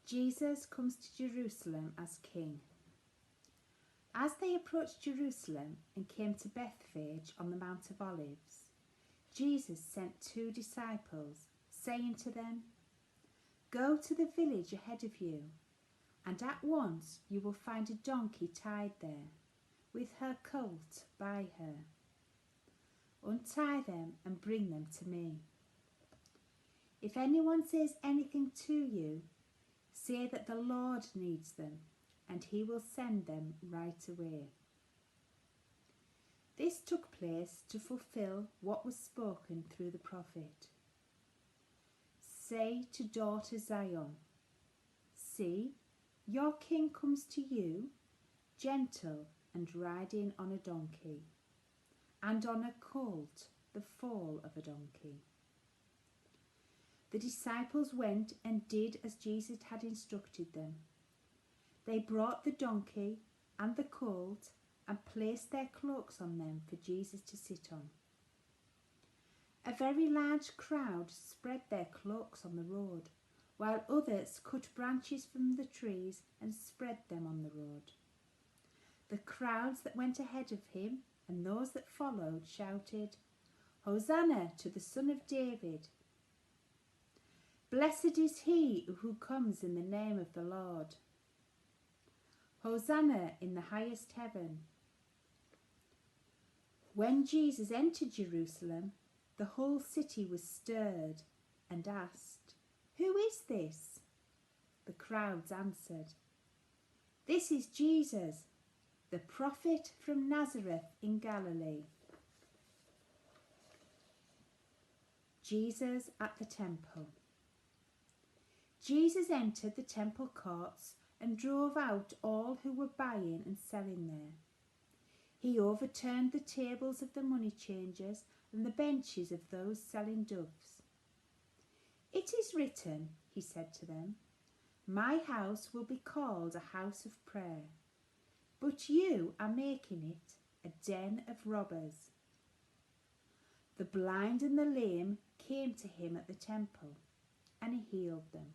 Jesus comes to Jerusalem as king. As they approached Jerusalem and came to Bethphage on the Mount of Olives, Jesus sent 2 disciples, saying to them, "Go to the village ahead of you, and at once you will find a donkey tied there, with her colt by her. Untie them and bring them to me. If anyone says anything to you, say that the Lord needs them, and he will send them right away." This took place to fulfill what was spoken through the prophet. "Say to daughter Zion, see, your king comes to you, gentle and riding on a donkey, and on a colt, the foal of a donkey." The disciples went and did as Jesus had instructed them. They brought the donkey and the colt and placed their cloaks on them for Jesus to sit on. A very large crowd spread their cloaks on the road, while others cut branches from the trees and spread them on the road. The crowds that went ahead of him and those that followed shouted, "Hosanna to the Son of David! Blessed is he who comes in the name of the Lord! Hosanna in the highest heaven!" When Jesus entered Jerusalem, the whole city was stirred and asked, "Who is this?" The crowds answered, "This is Jesus, the prophet from Nazareth in Galilee." Jesus at the temple. Jesus entered the temple courts and drove out all who were buying and selling there. He overturned the tables of the money changers and the benches of those selling doves. "It is written," he said to them, "My house will be called a house of prayer, but you are making it a den of robbers." The blind and the lame came to him at the temple, and he healed them.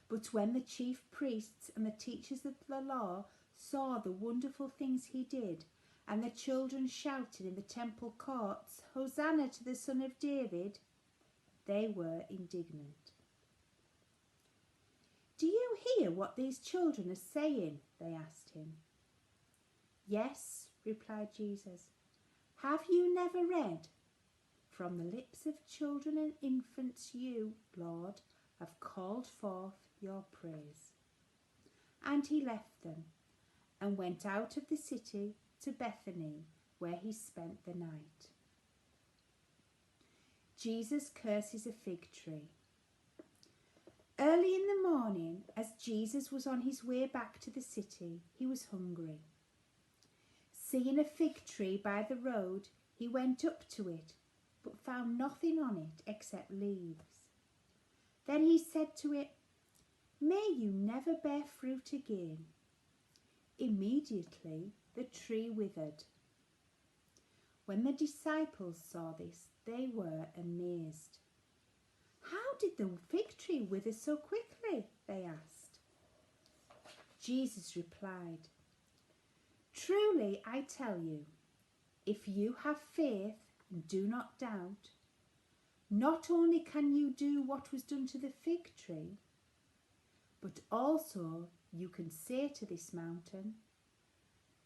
But when the chief priests and the teachers of the law saw the wonderful things he did, and the children shouted in the temple courts, "Hosanna to the Son of David," they were indignant. "Do you hear what these children are saying?" they asked him. "Yes," replied Jesus. "Have you never read, 'From the lips of children and infants you, Lord, have called forth your praise'?" And he left them and went out of the city to Bethany, where he spent the night. Jesus curses a fig tree. Early in the morning, as Jesus was on his way back to the city, he was hungry. Seeing a fig tree by the road, he went up to it, but found nothing on it except leaves. Then he said to it, "May you never bear fruit again." Immediately the tree withered. When the disciples saw this, they were amazed. "How did the fig tree wither so quickly?" they asked. Jesus replied, "Truly I tell you, if you have faith and do not doubt, not only can you do what was done to the fig tree, but also you can say to this mountain,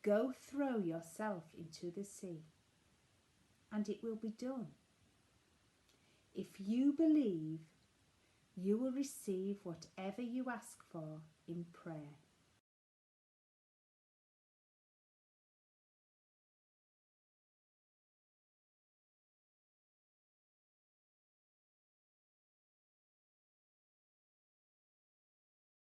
'Go throw yourself into the sea,' and it will be done. If you believe, you will receive whatever you ask for in prayer."